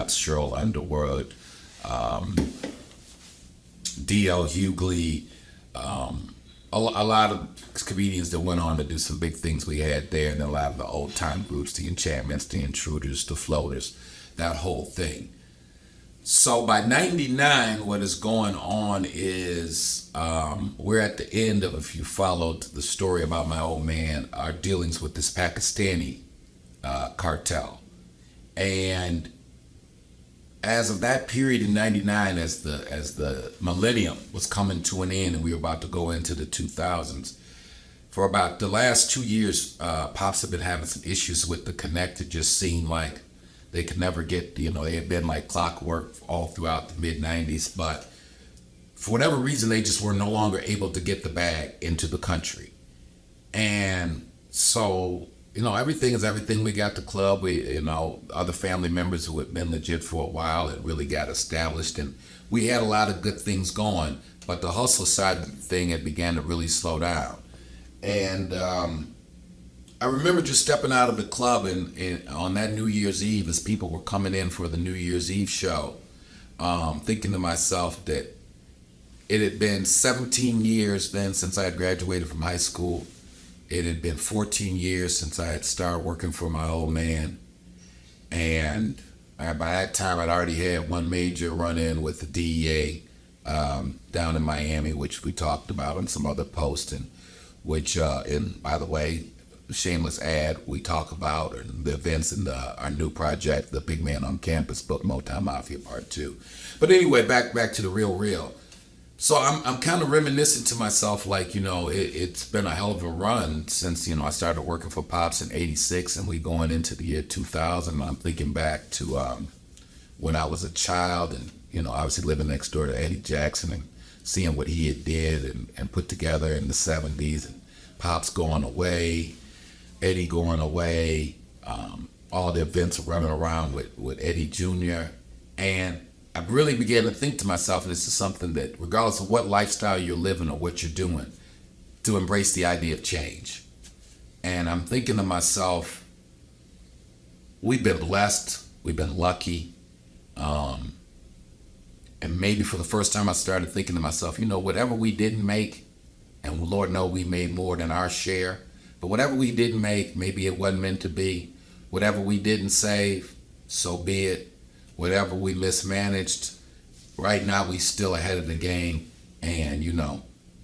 Collapse, Cheryl Underwood, D.L. Hughley, a lot of comedians that went on to do some big things we had there, and a lot of the old time groups, the Enchantments, the Intruders, the Floaters, that whole thing. So by 99, what is going on is we're at the end of, if you followed the story about my old man, our dealings with this Pakistani cartel. And as of that period in 99, as the millennium was coming to an end and we were about to go into the 2000s, for about the last 2 years, Pops have been having some issues with the Connect. It just seemed like they could never get, they had been like clockwork all throughout the mid-90s, but for whatever reason, they just were no longer able to get the bag into the country. And so, everything is everything. We got the club, other family members who had been legit for a while had really got established, and we had a lot of good things going, but the hustle side of the thing had began to really slow down. And I remember just stepping out of the club and on that New Year's Eve, as people were coming in for the New Year's Eve show, thinking to myself that it had been 17 years then since I had graduated from high school. It had been 14 years since I had started working for my old man. And by that time, I'd already had one major run-in with the DEA down in Miami, which we talked about in some other posts, and which, by the way, shameless ad, we talk about the events in our new project, The Big Man on Campus book, Motown Mafia Part 2. But anyway, back to the real. So I'm kind of reminiscing to myself, like, it's been a hell of a run since, I started working for Pops in 86 and we going into the year 2000. I'm thinking back to when I was a child and, obviously living next door to Eddie Jackson and seeing what he had did and put together in the 70s, and Pops going away, Eddie going away, all the events running around with Eddie Jr. And I really began to think to myself, and this is something that regardless of what lifestyle you're living or what you're doing, to embrace the idea of change. And I'm thinking to myself, we've been blessed, we've been lucky. And maybe for the first time I started thinking to myself, whatever we didn't make, and Lord knows we made more than our share, but whatever we didn't make, maybe it wasn't meant to be. Whatever we didn't save, so be it. Whatever we mismanaged, right now we still ahead of the game. And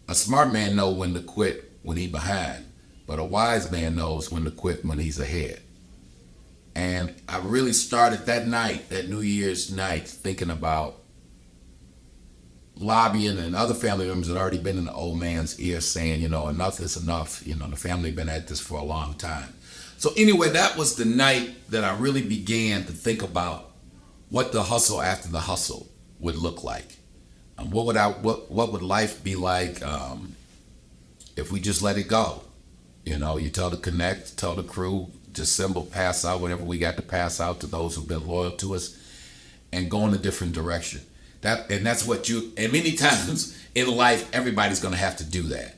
a smart man knows when to quit when he's behind, but a wise man knows when to quit when he's ahead. And I really started that night, that New Year's night, thinking about lobbying, and other family members had already been in the old man's ear saying, enough is enough. The family been at this for a long time. So anyway, that was the night that I really began to think about what the hustle after the hustle would look like. What would life be like if we just let it go? You tell the Connect, tell the crew, just simple, pass out whatever we got to pass out to those who've been loyal to us, and go in a different direction. That's what and many times in life, everybody's gonna have to do that.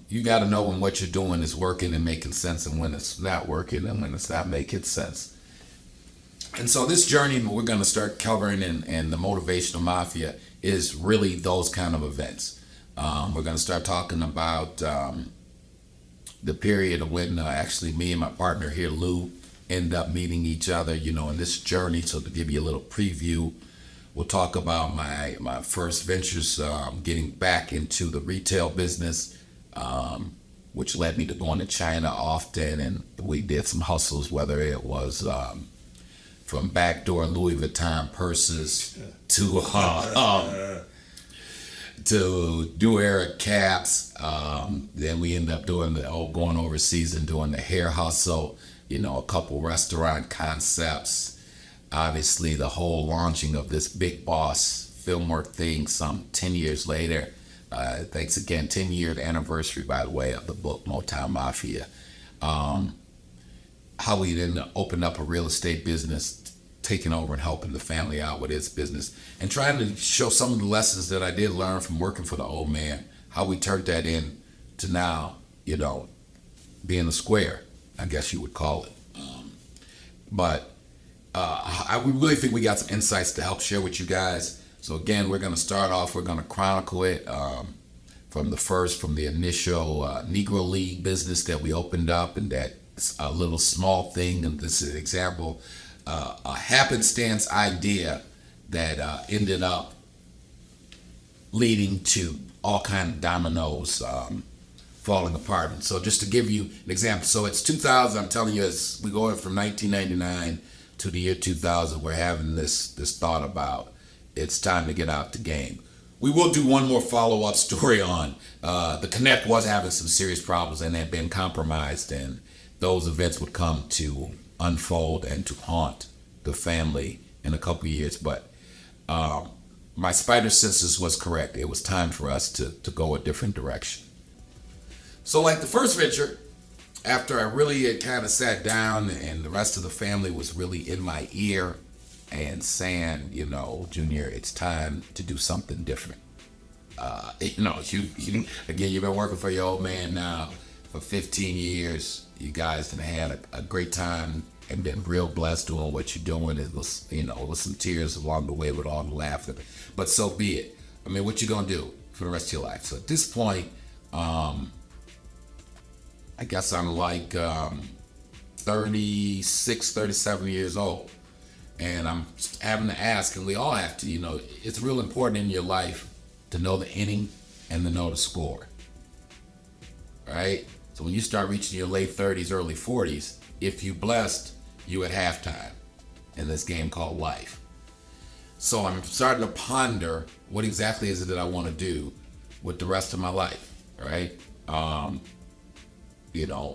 You gotta know when what you're doing is working and making sense, and when it's not working and when it's not making sense. And so this journey we're going to start covering and the Motivational Mafia is really those kind of events. We're going to start talking about the period of when actually me and my partner here, Lou, end up meeting each other, in this journey. So to give you a little preview, we'll talk about my first ventures, getting back into the retail business, which led me to going to China often. And we did some hustles, whether it was from backdoor Louis Vuitton purses to New Era caps. Then we ended up doing going overseas and doing the hair hustle, a couple restaurant concepts. Obviously, the whole launching of this Big Boss film work thing some 10 years later. Thanks again, 10-year anniversary, by the way, of the book Motown Mafia. How we then opened up a real estate business, taking over and helping the family out with its business, and trying to show some of the lessons that I did learn from working for the old man, how we turned that in to now, being a square, I guess you would call it. But we really think we got some insights to help share with you guys. So again, we're going to start off. We're going to chronicle it from the initial Negro League business that we opened up, and that's a little small thing. And this is an example, a happenstance idea that ended up leading to all kind of dominoes falling apart. And so just to give you an example, so it's 2000. I'm telling you, as we go from 1999 to the year 2000, we're having this thought about it's time to get out the game. We will do one more follow-up story on the Connect was having some serious problems and had been compromised, and those events would come to unfold and to haunt the family in a couple of years. But my spider senses was correct. It was time for us to go a different direction. So like the first venture, after I really had kind of sat down and the rest of the family was really in my ear and saying, Junior, it's time to do something different. You again, you've been working for your old man now for 15 years. You guys have had a great time and been real blessed doing what you're doing. It was, with some tears along the way with all the laughter, but so be it. I mean, what you gonna do for the rest of your life? So at this point, I guess I'm like 36, 37 years old. And I'm having to ask, and we all have to, it's real important in your life to know the inning and to know the score, right? So when you start reaching your late 30s, early 40s, if you blessed, you at halftime in this game called life. So I'm starting to ponder what exactly is it that I want to do with the rest of my life, right?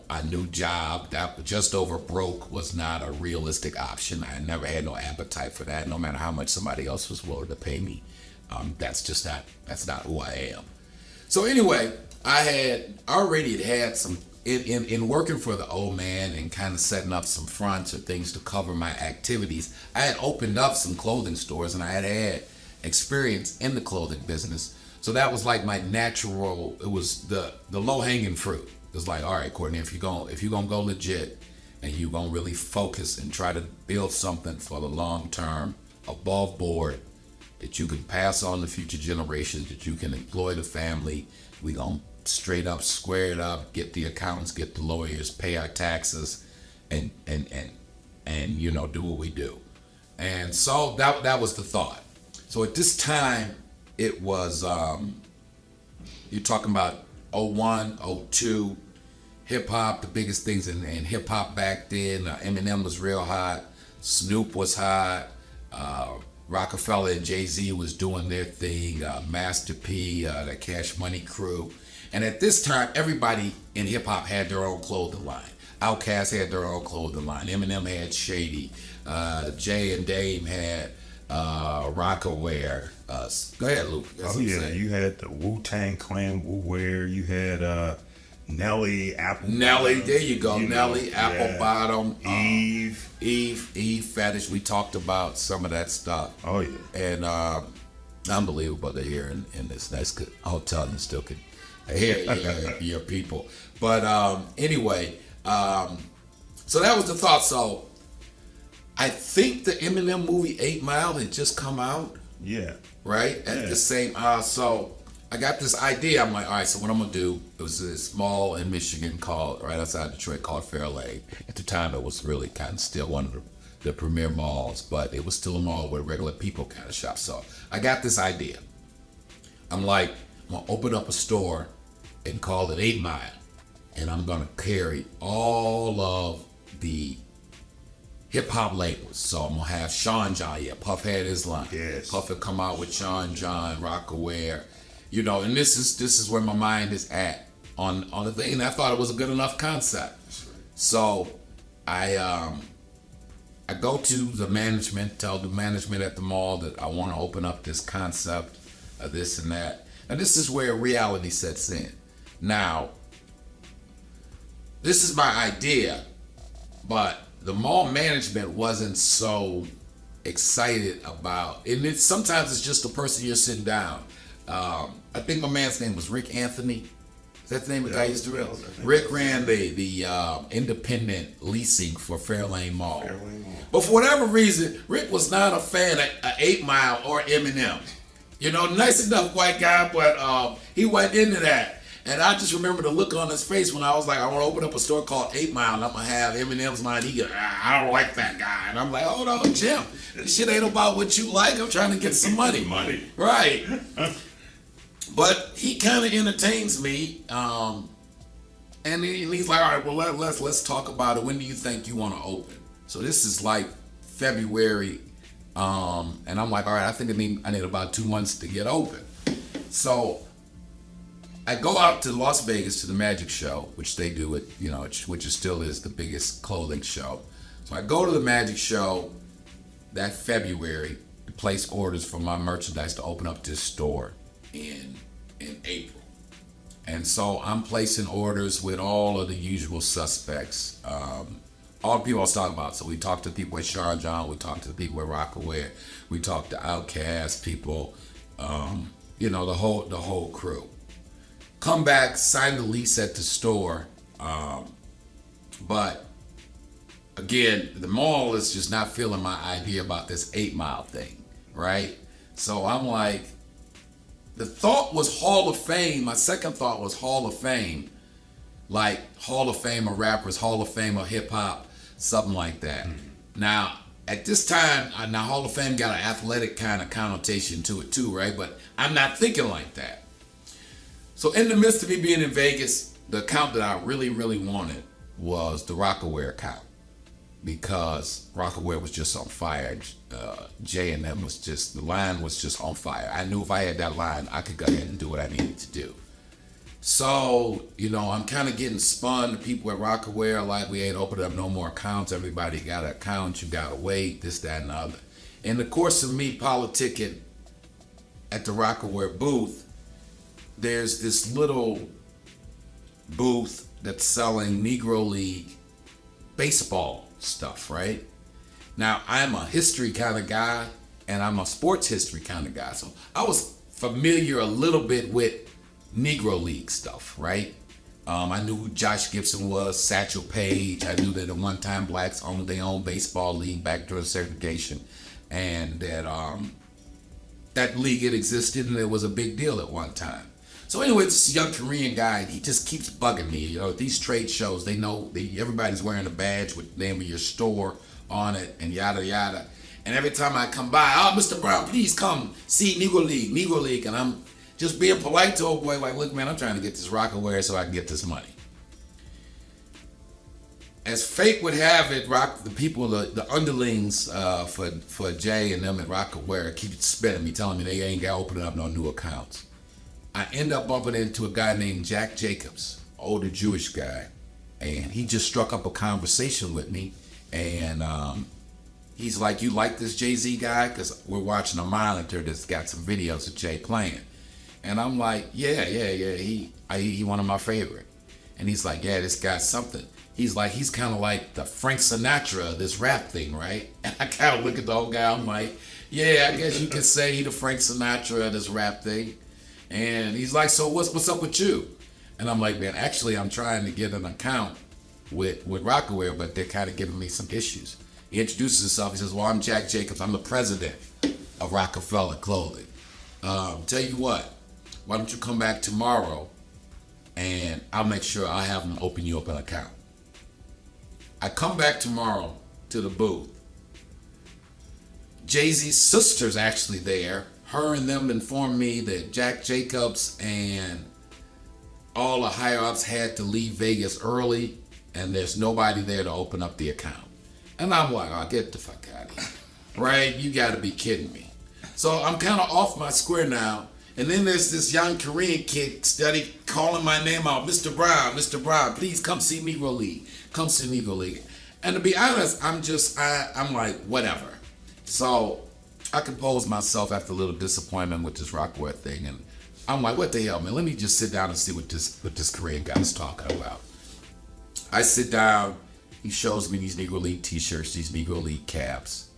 A new job that just over broke was not a realistic option. I never had no appetite for that, no matter how much somebody else was willing to pay me. That's not who I am. So anyway, I had already had some, in working for the old man and kind of setting up some fronts or things to cover my activities, I had opened up some clothing stores and I had experience in the clothing business. So that was like my natural, it was the low-hanging fruit. It's like, all right, Courtney, if you're gonna go legit and you're gonna really focus and try to build something for the long term, above board, that you can pass on to future generations, that you can employ the family, we gonna straight up square it up, get the accountants, get the lawyers, pay our taxes, and do what we do. And so that was the thought. So at this time, it was you're talking about 01, 02, hip-hop, the biggest things in hip-hop back then. Eminem was real hot, Snoop was hot, Rockefeller and Jay-Z was doing their thing, Master P, the Cash Money crew. And at this time, everybody in hip-hop had their own clothing line. Outkast had their own clothing line. Eminem had Shady. Jay and Dame had Rockaware. Go ahead, Luke. You had the Wu-Tang Clan Wu-Wear. You had Nelly, Apple. Nelly, there you go. Nelly, Apple Bottom, Eve Fetish. We talked about some of that stuff. Oh yeah. And unbelievable to hear in this nice good hotel and still could hear your people. But anyway, so that was the thought. So I think the Eminem movie 8 Mile had just come out. Yeah. Right? At the same, so I got this idea. I'm like, all right, so what I'm going to do, it was this mall in Michigan right outside Detroit called Fairlane. At the time, it was really kind of still one of the premier malls, but it was still a mall where regular people kind of shop. So I got this idea. I'm like, I'm going to open up a store and call it 8 Mile. And I'm going to carry all of the hip-hop labels. So I'm going to have Sean John. Yeah, Puff had his line. Yes. Puff had come out with Sean John, Rockaware. And this is where my mind is at on the thing. And I thought it was a good enough concept. So I go to the management, tell the management at the mall that I want to open up this concept of this and that. And this is where reality sets in. Now, this is my idea, but the mall management wasn't so excited about, and sometimes it's just the person you're sitting down. I think my man's name was Rick Anthony. Is that the name of the guy used to run? Rick ran the independent leasing for Fairlane Mall. But for whatever reason, Rick was not a fan of 8 Mile or Eminem. You know, nice enough white guy, but he went into that. And I just remember the look on his face when I was like, I want to open up a store called 8 Mile and I'm going to have Eminem's line. He goes, I don't like that guy. And I'm like, hold on, Jim. This shit ain't about what you like. I'm trying to get some money. Right. But he kind of entertains me. And he's like, all right, well, let's talk about it. When do you think you want to open? So this is like February. And I'm like, all right, I think I need about 2 months to get open. So I go out to Las Vegas to the Magic Show, which they do it, you know, which still is the biggest clothing show. So I go to the Magic Show that February to place orders for my merchandise to open up this store in April. And so I'm placing orders with all of the usual suspects, all the people I was talking about. So we talked to people at Sean John, we talked to the people at Rockaware, we talked to Outkast people, you know, the whole crew. Come back, sign the lease at the store, but again, the mall is just not feeling my idea about this 8 Mile thing, right? So I'm like, the thought was Hall of Fame. My second thought was Hall of Fame, like Hall of Fame of rappers, Hall of Fame of hip hop, something like that. Now, at this time, now Hall of Fame got an athletic kind of connotation to it too, right? But I'm not thinking like that. So in the midst of me being in Vegas, the account that I really, really wanted was the Rockaware account, because Rockaware was just on fire. J&M was just, the line was just on fire. I knew if I had that line, I could go ahead and do what I needed to do. So, you know, I'm kind of getting spun. The people at Rockaware are like, we ain't opened up no more accounts. Everybody got an account. You got to wait, this, that, and the other. In the course of me politicking at the Rockaware booth, there's this little booth that's selling Negro League baseball stuff, right? Now, I'm a history kind of guy, and I'm a sports history kind of guy. So I was familiar a little bit with Negro League stuff, right? I knew who Josh Gibson was, Satchel Paige. I knew that at one time blacks owned their own baseball league back during segregation, and that that league had existed and it was a big deal at one time. So anyway, this young Korean guy, he just keeps bugging me. You know, at these trade shows, they know everybody's wearing a badge with the name of your store on it and yada, yada. And every time I come by, oh, Mr. Brown, please come see Negro League. And I'm just being polite to old boy, like, look, man, I'm trying to get this Rockaware so I can get this money. As fate would have it, the people, the underlings for Jay and them at Rockaware keep spinning me, telling me they ain't got opening up no new accounts. I end up bumping into a guy named Jack Jacobs, older Jewish guy, and he just struck up a conversation with me, and he's like, you like this Jay-Z guy? Because we're watching a monitor that's got some videos of Jay playing. And I'm like, yeah, he one of my favorite. And he's like, yeah, this guy's something. He's like, he's kind of like the Frank Sinatra of this rap thing, right? And I kind of look at the old guy, I'm like, yeah, I guess you could say he the Frank Sinatra of this rap thing. And he's like, so what's up with you? And I'm like, man, actually, I'm trying to get an account with Rockaware, but they're kind of giving me some issues. He introduces himself. He says, well, I'm Jack Jacobs. I'm the president of Rockefeller Clothing. Tell you what, why don't you come back tomorrow and I'll make sure I have them open you up an account. I come back tomorrow to the booth. Jay-Z's sister's actually there. Her and them informed me that Jack Jacobs and all the higher-ups had to leave Vegas early and there's nobody there to open up the account. And I'm like, oh, get the fuck out of here. Right? You gotta be kidding me. So I'm kind of off my square now. And then there's this young Korean kid study calling my name out, Mr. Brown, please come see Negro League. Come see Negro League. And to be honest, I'm like, whatever. So I composed myself after a little disappointment with this Rockaware thing, and I'm like, what the hell, man? Let me just sit down and see what this Korean guy's talking about. I sit down, he shows me these Negro League t-shirts, these Negro League caps.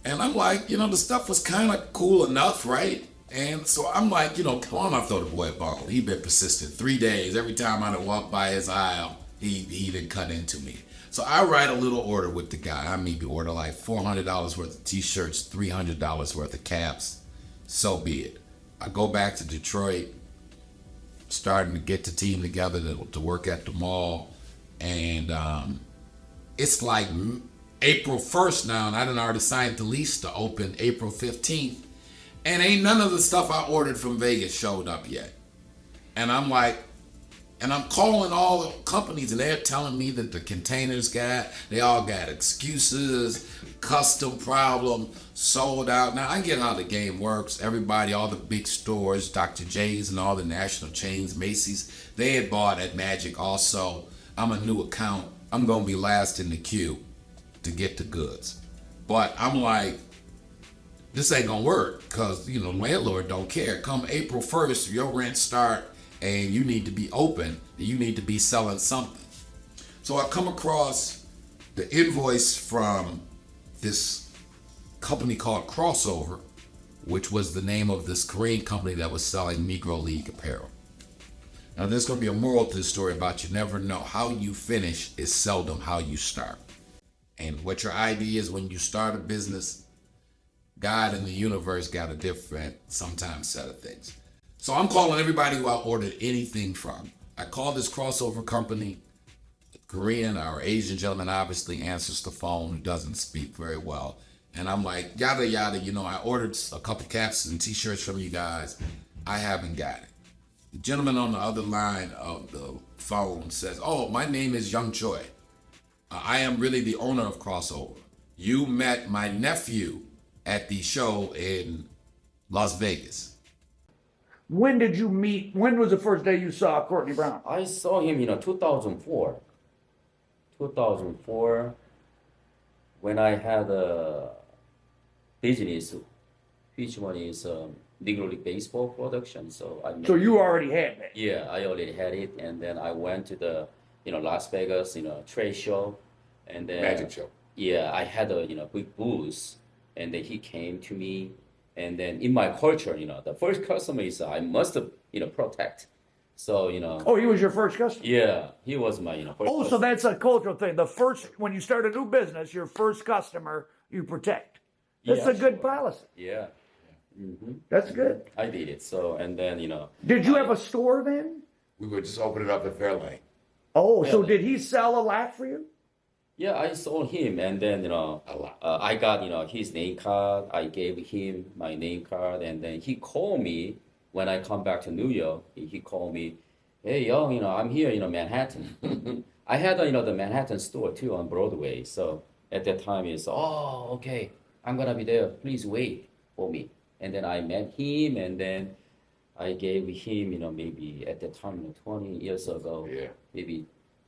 And I'm like, you know, the stuff was kind of cool enough, right? And so I'm like, come on, I throw the boy a bone. He been persistent 3 days. Every time I done walk by his aisle, he didn't cut into me. So I write a little order with the guy. I maybe order like $400 worth of t-shirts, $300 worth of caps. So be it. I go back to Detroit, starting to get the team together to work at the mall. And it's like April 1st now, and I done already signed the lease to open April 15th. And ain't none of the stuff I ordered from Vegas showed up yet. And I'm like, and I'm calling all the companies, and they're telling me that the containers they all got excuses, custom problem, sold out. Now, I get how the game works. Everybody, all the big stores, Dr. J's and all the national chains, Macy's, they had bought at Magic also. I'm a new account. I'm going to be last in the queue to get the goods. But I'm like, this ain't going to work because, landlord don't care. Come April 1st, your rent start, and you need to be open, you need to be selling something. So I come across the invoice from this company called Crossover, which was the name of this Korean company that was selling Negro League apparel. Now there's going to be a moral to the story about you never know. How you finish is seldom how you start. And what your idea is when you start a business, God and the universe got a different, sometimes, set of things. So I'm calling everybody who I ordered anything from. I call this Crossover company. The Korean or Asian gentleman obviously answers the phone, who doesn't speak very well. And I'm like, yada, yada, I ordered a couple caps and t-shirts from you guys. I haven't got it. The gentleman on the other line of the phone says, oh, my name is Young Choi. I am really the owner of Crossover. You met my nephew at the show in Las Vegas. When did you meet? When was the first day you saw Courtney Brown? I saw him, 2004. 2004, when I had a business, which one is Negro League baseball production. So So you already had that. Yeah, I already had it, and then I went to the, Las Vegas, trade show, and then Magic show. Yeah, I had a big booth, and then he came to me, and then in my culture, the first customer is I must protect. So Oh, he was your first customer? yeah, he was my first. Oh, so that's a cultural thing. The first, when you start a new business, your first customer you protect. That's Yeah, a good sure. policy. Yeah, That's good. I did it. So and then Did you have a store then? We would just open it up at Fairlane. Oh, so Really? did he sell a lot for you? yeah, I saw him, and then I got his name card. I gave him my name card, and then he called me when I come back to New York. He called me, hey, Young, I'm here, Manhattan. I had the Manhattan store too on Broadway. So at that time, it's okay, I'm gonna be there. Please wait for me. And then I met him, and then I gave him, maybe at the time, 20 years ago, Yeah. maybe,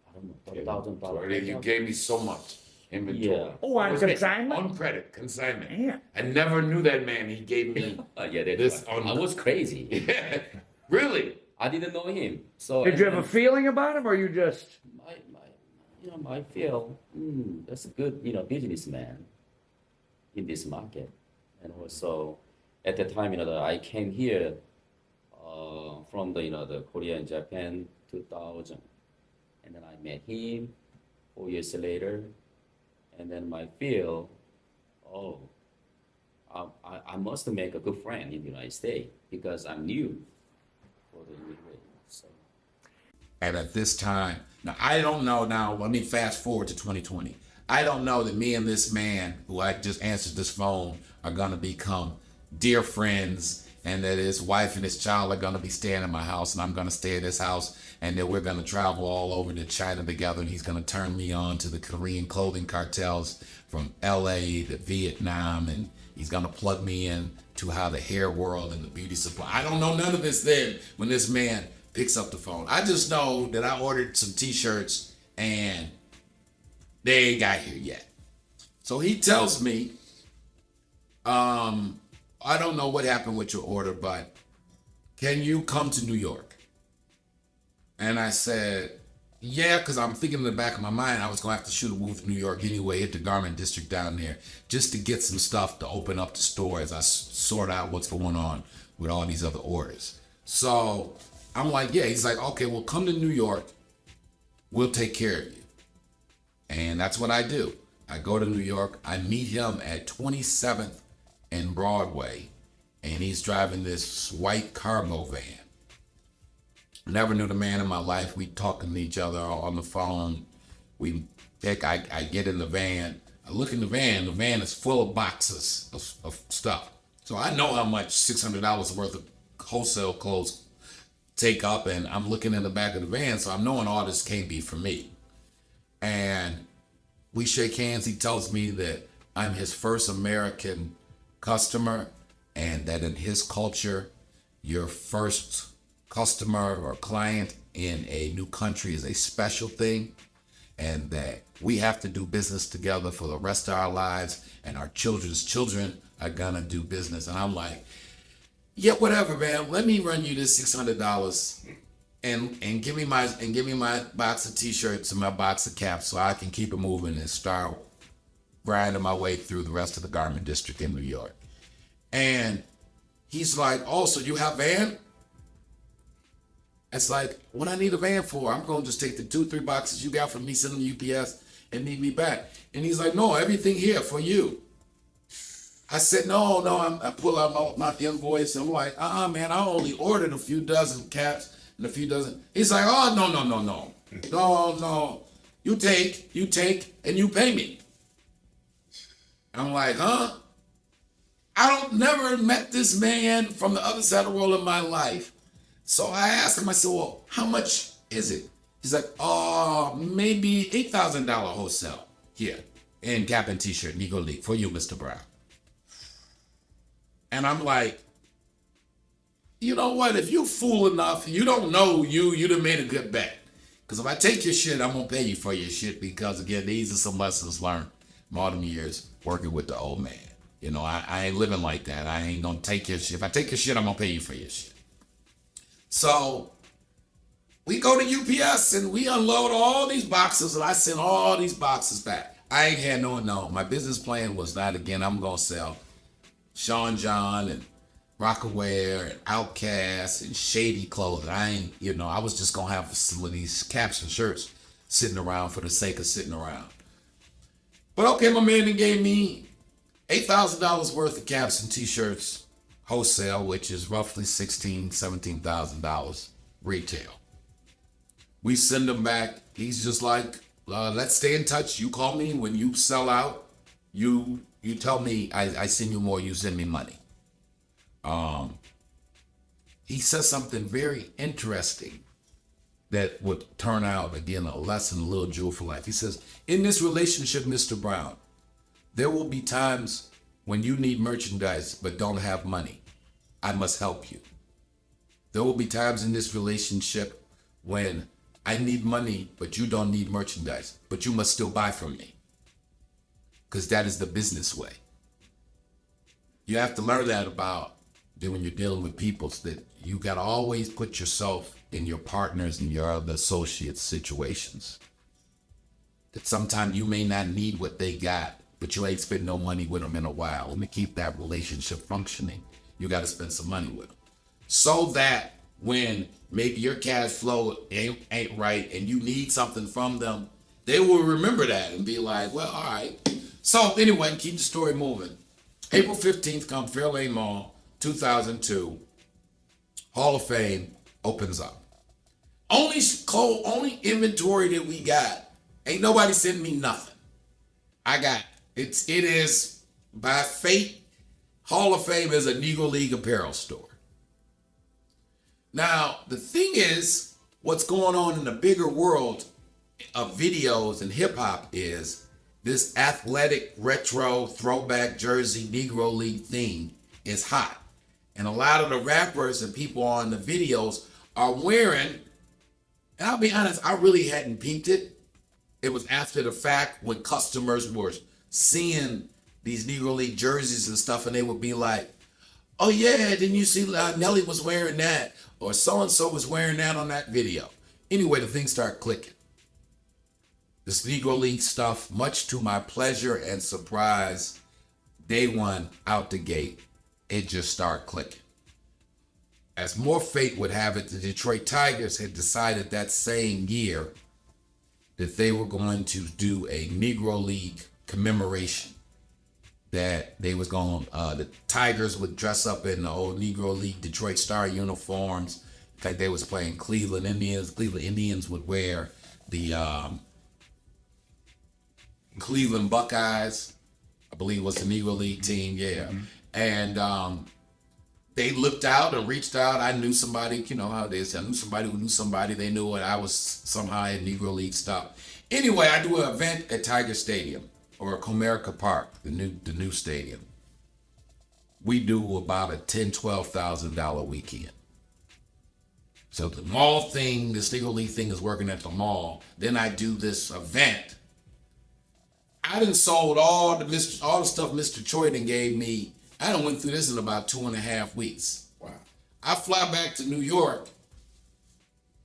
I don't know, $1,000. You gave me so much inventory. Yeah. Oh, on consignment? On credit, consignment. Man. I never knew that man. He gave me Yeah, that's this right. on. I was crazy. Really? I didn't know him. So Did you have a feeling about him, or you just? I feel that's a good businessman in this market, and also at the time that I came here from the Korea and Japan 2000, and then I met him 4 years later, and then I feel I must make a good friend in the United States because I'm new for the immigration. So. And at this time, now I don't know now, let me fast forward to 2020. I don't know that me and this man who I just answered this phone are gonna become dear friends, and that his wife and his child are gonna be staying in my house, and I'm gonna stay at his house, and that we're gonna travel all over to China together, and he's gonna turn me on to the Korean clothing cartels from LA to Vietnam, and he's gonna plug me in to how the hair world and the beauty supply. I don't know none of this then when this man picks up the phone. I just know that I ordered some t-shirts and they ain't got here yet. So he tells me, I don't know what happened with your order, but can you come to New York? And I said, yeah, because I'm thinking in the back of my mind, I was going to have to shoot a move to New York anyway, hit the garment district down there, just to get some stuff to open up the store as I sort out what's going on with all these other orders. So I'm like, yeah. He's like, okay, well, come to New York. We'll take care of you. And that's what I do. I go to New York. I meet him at 27th and Broadway, and he's driving this white cargo van. Never knew the man in my life. We talking to each other on the phone. I get in the van. I look in the van. The van is full of boxes of stuff. So I know how much $600 worth of wholesale clothes take up, and I'm looking in the back of the van, so I'm knowing all this can't be for me. And we shake hands. He tells me that I'm his first American customer, and that in his culture, your first customer or client in a new country is a special thing, and that we have to do business together for the rest of our lives, and our children's children are gonna do business. And I'm like, yeah, whatever, man. Let me run you this $600 and give me my box of t-shirts and my box of caps so I can keep it moving and start grinding my way through the rest of the garment district in New York. And he's like, oh, so you have van? It's like, what I need a van for? I'm going to just take the 2-3 boxes you got from me, send them to UPS, and need me back. And he's like, no, everything here for you. I said, no, I pull out my invoice. And I'm like, man, I only ordered a few dozen caps and a few dozen. He's like, oh, no. You take, and you pay me. I'm like, huh? Never met this man from the other side of the world in my life. So I asked him, I said, well, how much is it? He's like, maybe $8,000 wholesale here in cap and t-shirt, Negro League, for you, Mr. Brown. And I'm like, you know what? If you fool enough, you don't know you done made a good bet. Because if I take your shit, I'm going to pay you for your shit. Because again, these are some lessons learned from all them years working with the old man. You know, I ain't living like that. I ain't going to take your shit. If I take your shit, I'm going to pay you for your shit. So we go to UPS and we unload all these boxes, and I send all these boxes back. I ain't had no. My business plan was not, again, I'm going to sell Sean John and Rockaware and Outcast and shady clothing. I was just going to have some of these caps and shirts sitting around for the sake of sitting around. But okay, my man then gave me $8,000 worth of caps and t-shirts wholesale, which is roughly $16,000, $17,000 retail. We send them back. He's just like, let's stay in touch. You call me when you sell out. You tell me I send you more, you send me money. He says something very interesting that would turn out, again, a lesson, a little jewel for life. He says, in this relationship, Mr. Brown, there will be times when you need merchandise but don't have money. I must help you. There will be times in this relationship when I need money but you don't need merchandise, but you must still buy from me. Because that is the business way. You have to learn that about when you're dealing with people, so that you got to always put yourself in your partners and your other associates' situations. That sometimes you may not need what they got, but you ain't spent no money with them in a while. And to keep that relationship functioning, you got to spend some money with them. So that when maybe your cash flow ain't right and you need something from them, they will remember that and be like, well, all right. So anyway, keep the story moving. April 15th, come Fairlane Mall, 2002. Hall of Fame opens up. Only inventory that we got. Ain't nobody sending me nothing. It is by fate. Hall of Fame is a Negro League apparel store. Now, the thing is, what's going on in the bigger world of videos and hip hop is this athletic retro throwback jersey Negro League thing is hot. And a lot of the rappers and people on the videos are wearing, and I'll be honest, I really hadn't peeped it. It was after the fact when customers were seeing these Negro League jerseys and stuff, and they would be like, oh yeah, didn't you see Nelly was wearing that? Or so-and-so was wearing that on that video. Anyway, the things start clicking. This Negro League stuff, much to my pleasure and surprise, day one out the gate, it just started clicking. as more fate would have it, the Detroit Tigers had decided that same year that they were going to do a Negro League commemoration. That they was going, the Tigers would dress up in the old Negro League Detroit Star uniforms. Like they was playing Cleveland Indians. Cleveland Indians would wear the Cleveland Buckeyes, I believe was the Negro League team, yeah. Mm-hmm. And they looked out and reached out. I knew somebody, you know how it is. I knew somebody who knew somebody. They knew it. I was somehow in Negro League stuff. Anyway, I do an event at Tiger Stadium or Comerica Park, the new stadium. We do about a $10,000-$12,000 weekend. So the mall thing, this Negro League thing is working at the mall. Then I do this event. I done sold all the stuff Mr. Choi done gave me. I done went through this in about 2.5 weeks. Wow. I fly back to New York.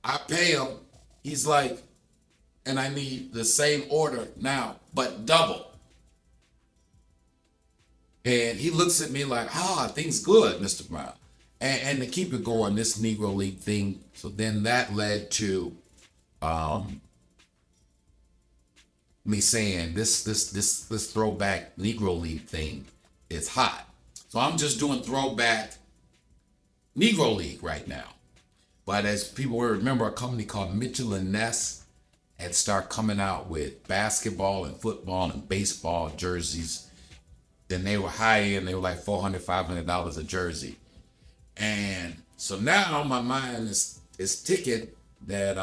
I pay him. He's like, and I need the same order now, but double. And he looks at me like, things good, Mr. Brown. And to keep it going, this Negro League thing. So then that led to me saying this throwback Negro League thing is hot. So I'm just doing throwback Negro League right now. But as people will remember, a company called Mitchell and Ness had started coming out with basketball and football and baseball jerseys. Then they were high end, they were like $400, $500 a jersey. And so now my mind is ticking that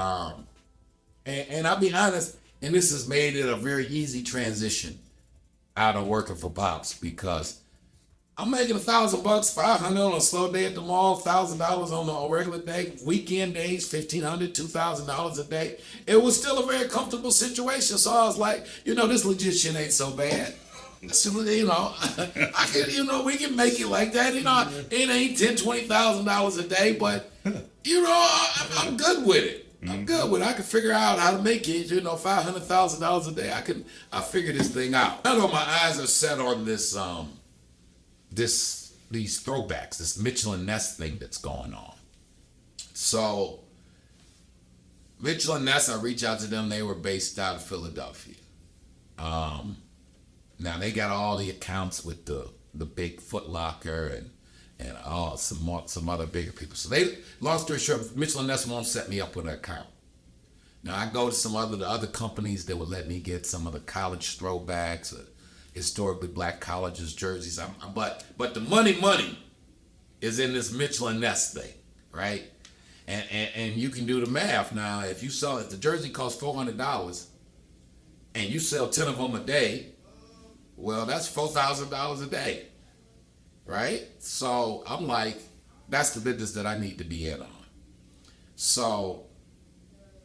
and I'll be honest, and this has made it a very easy transition out of working for Pops, because I'm making $1,000, $500 on a slow day at the mall, $1,000 on a regular day, weekend days, $1,500, $2,000 a day. It was still a very comfortable situation. So I was like, this legit shit ain't so bad. So, I can, we can make it like that. It ain't $10,000, $20,000 a day, but I'm good with it. I'm good with it. I can figure out how to make it, $500,000 a day. I figure this thing out. I know my eyes are set on this, these throwbacks, this Mitchell and Ness thing that's going on. So Mitchell and Ness, I reach out to them. They were based out of Philadelphia. Now they got all the accounts with the big Foot Locker and some other bigger people. So long story short, Mitchell and Ness won't set me up with an account. Now I go to the other companies that would let me get some of the college throwbacks, historically black colleges jerseys. But the money is in this Mitchell and Ness thing, right? And you can do the math now. If the jersey costs $400 and you sell 10 of them a day, well, that's $4,000 a day, right? So I'm like, that's the business that I need to be in on. So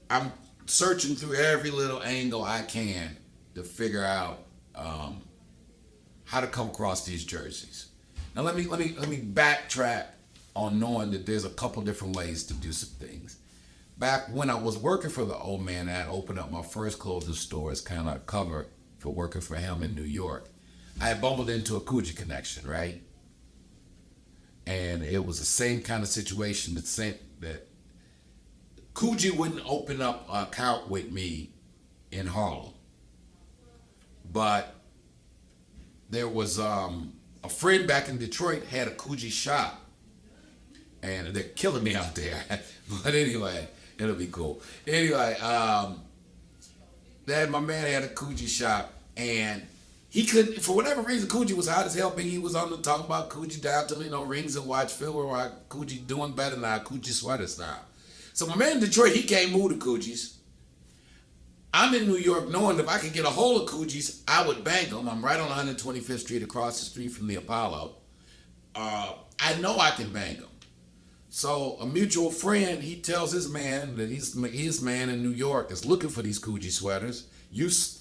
I'm searching through every little angle I can to figure out how to come across these jerseys. Now let me backtrack on knowing that there's a couple different ways to do some things. Back when I was working for the old man, I opened up my first clothing store as kind of a cover for working for him in New York. I had bumbled into a Coogee connection, right? And it was the same kind of situation that Coogee wouldn't open up an account with me in Harlem. But there was a friend back in Detroit had a Coogee shop. And they're killing me out there. But anyway, it'll be cool. Anyway, my man had a Coogee shop, and he couldn't, for whatever reason, Coogee was hot as hell. He was on the talking about Coogee down to rings and watch film, or Coogee doing better now, Coogee sweater style. So my man in Detroit, he can't move to Coogees. I'm in New York knowing if I could get a hold of Coogees, I would bang them. I'm right on 125th Street, across the street from the Apollo. I know I can bang them. So a mutual friend, he tells his man that his man in New York is looking for these Coogee sweaters.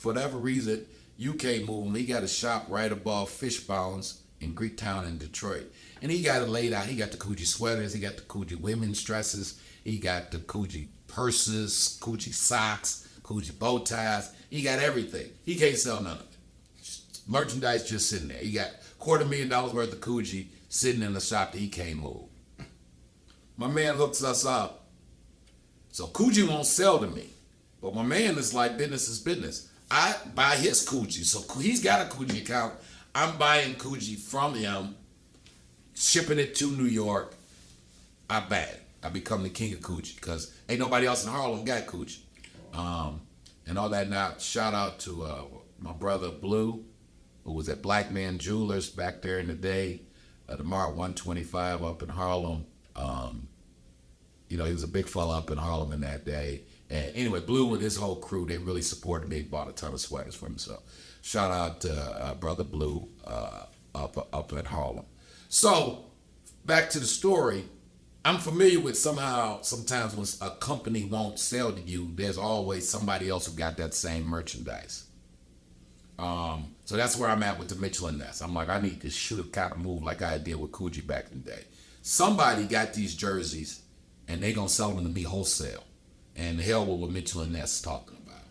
For whatever reason, you can't move him. He got a shop right above Fishbones in Greektown in Detroit. And he got it laid out. He got the Coogee sweaters. He got the Coogee women's dresses. He got the Coogee purses, Coogee socks, Coogee bow ties. He got everything. He can't sell none of it. Merchandise just sitting there. He got $250,000 worth of Coogee sitting in the shop that he can't move. my man hooks us up. So Coogee won't sell to me. But my man is like, business is business. I buy his Coogee. So he's got a Coogee account. I'm buying Coogee from him, shipping it to New York. I bag. I become the king of Coogee because ain't nobody else in Harlem got Coogee. And all that. Now, shout out to my brother Blue, who was at Black Man Jewelers back there in the day, the Mart 125 up in Harlem. You know, he was a big fella up in Harlem in that day. And anyway, Blue and his whole crew, they really supported me, bought a ton of sweaters for himself. Shout out to brother Blue up at Harlem. So, back to the story. I'm familiar with sometimes when a company won't sell to you, there's always somebody else who got that same merchandise. So that's where I'm at with the Mitchell & Ness. I'm like, I need to shoot a kind of move like I did with Coogee back in the day. Somebody got these jerseys and they gonna sell them to me wholesale. And the hell with what Mitchell & Ness is talking about.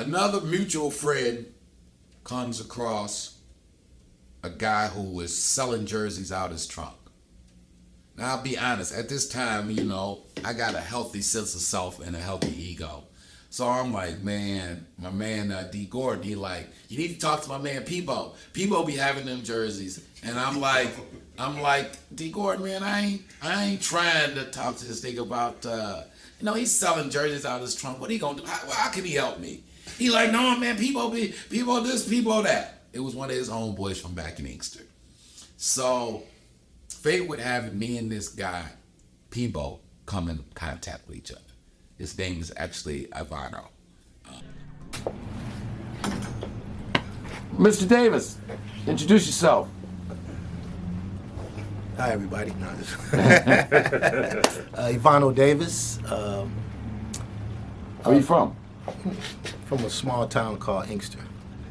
Another mutual friend comes across a guy who was selling jerseys out his trunk. Now, I'll be honest, at this time, you know, I got a healthy sense of self and a healthy ego. So I'm like, man, my man D. Gordon, he like, you need to talk to my man Peebo. Peebo be having them jerseys. And I'm like, D. Gordon, man, I ain't trying to talk to this nigga about, you know, he's selling jerseys out of his trunk. What he gonna do? How can he help me? He like, no, man, Peebo this, Peebo that. It was one of his homeboys from back in Inkster. So fate would have me and this guy, Peebo, come in contact with each other. His name is actually Vano. Mr. Davis, introduce yourself. Hi, everybody. No, Vano Davis. Where you from? From a small town called Inkster.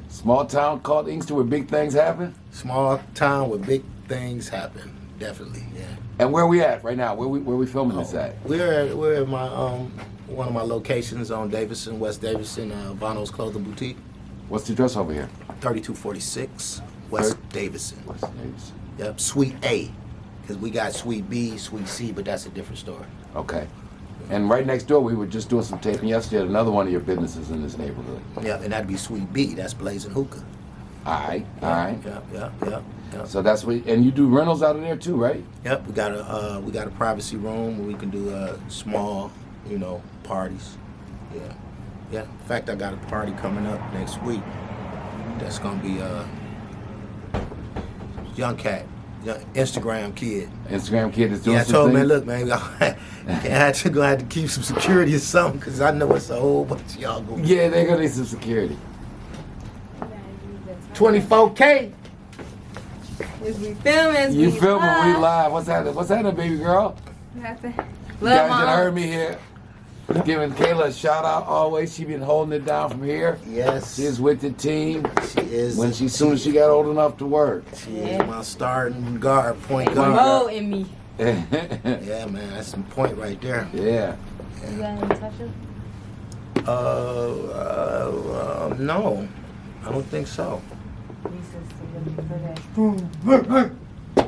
Small town called Inkster where big things happen? Small town where big things happen. Definitely, yeah. And where we at right now? Where we filming this at? We're at my one of my locations on Davison, West Davison, Vano's Clothing Boutique. What's the address over here? 3246 West Davison. West Davison. Yep, Suite A. Because we got Suite B, Suite C, but that's a different story. Okay. And right next door, we were just doing some taping yesterday at another one of your businesses in this neighborhood. Yeah, and that'd be Suite B. That's Blazing Hookah. All right. Yep. So that's what, and you do rentals out of there too, right? Yep, we got a privacy room where we can do small, parties. Yeah. In fact, I got a party coming up next week. That's gonna be young Instagram kid. Instagram kid is doing. Yeah, I some told him, man, things? look, man, I have to keep some security or something because I know it's a whole bunch of y'all going. Yeah, they're gonna need some security. 24K. Is we filming? You filming? We live. What's happening, baby girl? Nothing. You guys done heard me here. Giving Kayla a shout out always. She been holding it down from here. Yes. She's with the team. She is. Soon as she got old enough to work. She is my starting guard, point guard. Mo in me. Yeah, man, that's some point right there. Yeah. You got any touches? No, I don't think so.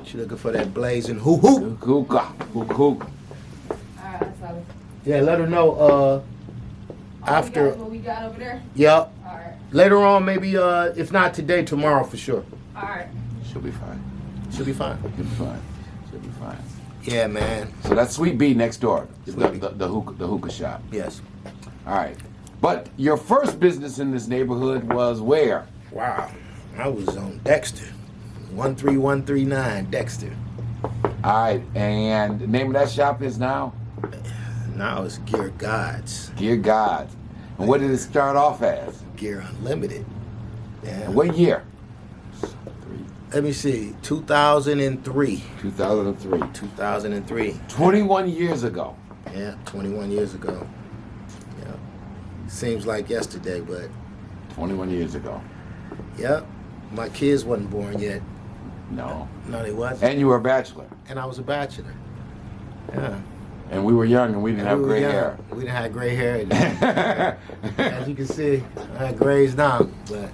She looking for that blazing hook. Hookah. Alright, that's all. Yeah, let her know. After. What we got over there? Yep. Alright. Later on, maybe. If not today, tomorrow for sure. Alright. She'll be fine. She'll be fine. She'll be fine. She'll be fine. Yeah, man. So that's Sweet B next door. Sweet B. The hookah shop. Yes. All right. But your first business in this neighborhood was where? Wow. I was on Dexter. 13139 Dexter. All right. And the name of that shop is now? Now it's Gear Gods. Gear Gods. And what did it start off as? Gear Unlimited. Yeah. And what year? Let me see. 2003. 2003. 2003. 21 years ago. Yeah, 21 years ago. Yeah. Seems like yesterday, but 21 years ago. yep. My kids wasn't born yet. No. No, they wasn't. And you were a bachelor. And I was a bachelor. Yeah. And we were young and we didn't have We were gray young. hair. We didn't have gray hair. As you can see, I had grays now. But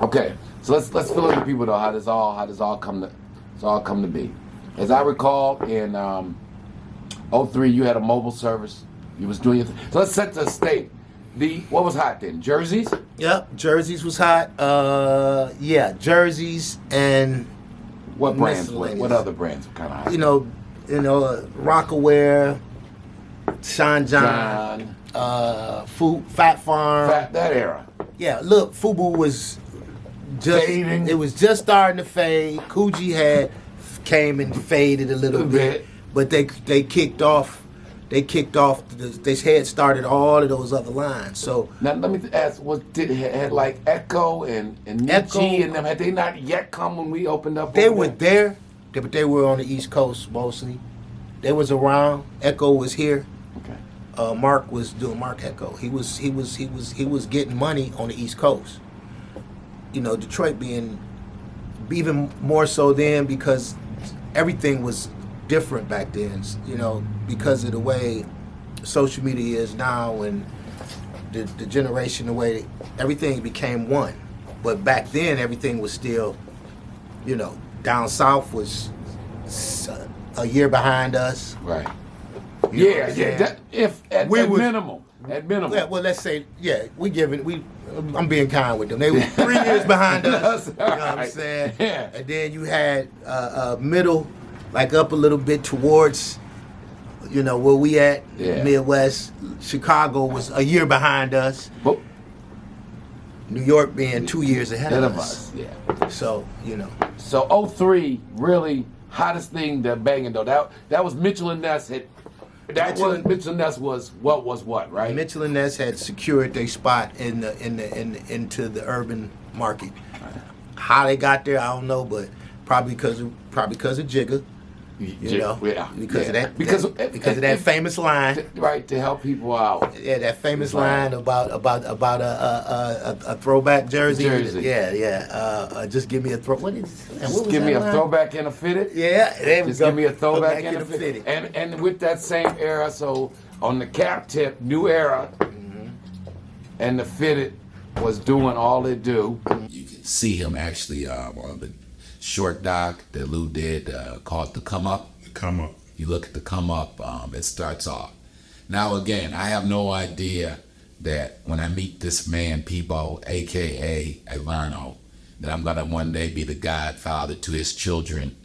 Okay. So let's fill in the people though how this all come to be. As I recall, in '03, you had a mobile service. You was doing it. So let's set the state. What was hot then? Jerseys? Yep, jerseys was hot. Yeah, jerseys and What brands? miscellaneous. What other brands were kind of hot? Rockaware, Sean John, Fat Farm. That era. Yeah, look, Fubu was just Fading. It was just starting to fade. Coogee came and faded a little bit, but they kicked off. They had started all of those other lines. So Now let me ask: had like Echo and Echo- Nietzsche and them? Had they not yet come when we opened up? they over were there? there, but they were on the East Coast mostly. They was around. Echo was here. Okay. Mark was doing Mark Echo. He was getting money on the East Coast. Detroit being even more so then because everything was different back then. Because of the way social media is now and the generation, the way everything became one. But back then, everything was still, down south was a year behind us. Right. You know what I'm saying? At We was- minimum. Yeah, well, let's say, I'm being kind with them. They were 3 years behind us. That's You know what I'm right. saying? Yeah. And then you had middle, like up a little bit towards, where we at, Yeah. Midwest. Chicago was a year behind us. But New York being 2 years ahead ahead of of us. us, yeah. So, So '03, really hottest thing that banging though. That was Mitchell and Ness had. Mitchell and Ness was what, right? Mitchell and Ness had secured their spot into the urban market. How they got there, I don't know, but probably because of Jigga. Yeah. Because Yeah. of that because of that famous line. Right, to help people out. Yeah, that famous Right. line about a throwback jersey. Jersey. Yeah. Just give me a throw. What was Give me that a line? throwback and a fitted. Yeah, there we Just go. give me a throwback and and a fitted. And with that same era, so on the cap tip, new era, and the fitted was doing all it do. You can see him actually on the short doc that Lou did called The Come Up. Come up. You look at the come up, it starts off. Now again, I have no idea that when I meet this man, Peebo, aka Vano, that I'm gonna one day be the godfather to his children.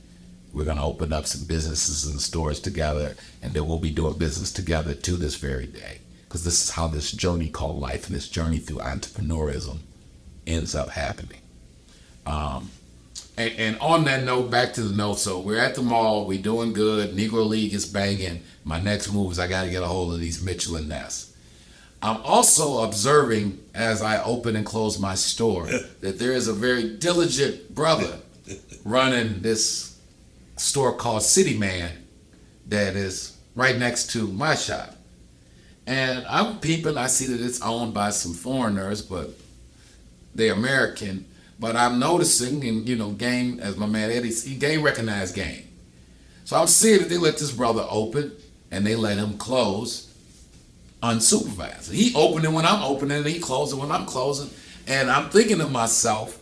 We're gonna open up some businesses and stores together, and then we'll be doing business together to this very day. Because this is how this journey called life and this journey through entrepreneurism ends up happening. And on that note, back to the note. So we're at the mall. We're doing good. Negro League is banging. My next move is I got to get a hold of these Mitchell and Ness. I'm also observing as I open and close my store that there is a very diligent brother running this store called City Man that is right next to my shop. And I'm peeping. I see that it's owned by some foreigners, but they're American. But I'm noticing, and game, as my man Eddie, he game recognized game. So I'm seeing that they let this brother open and they let him close unsupervised. He opened it when I'm opening and he closed it when I'm closing. And I'm thinking to myself,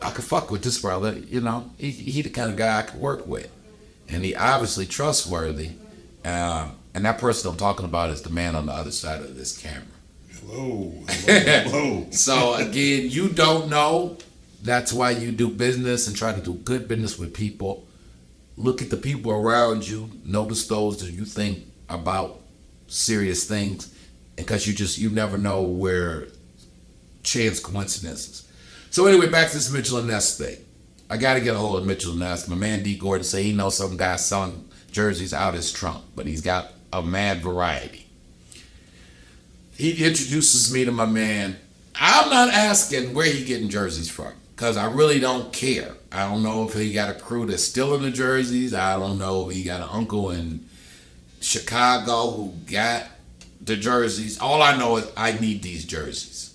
I could fuck with this brother, he the kind of guy I could work with. And he obviously trustworthy. And that person I'm talking about is the man on the other side of this camera. Hello. So again, you don't know. That's why you do business and try to do good business with people. Look at the people around you. Notice those that you think about serious things, because you never know where chance coincidences. So anyway, back to this Mitchell and Ness thing. I got to get a hold of Mitchell and Ness. My man D. Gordon say he knows some guy selling jerseys out his trunk, but he's got a mad variety. He introduces me to my man. I'm not asking where he getting jerseys from, because I really don't care. I don't know if he got a crew that's still in the jerseys. I don't know if he got an uncle in Chicago who got the jerseys. All I know is I need these jerseys.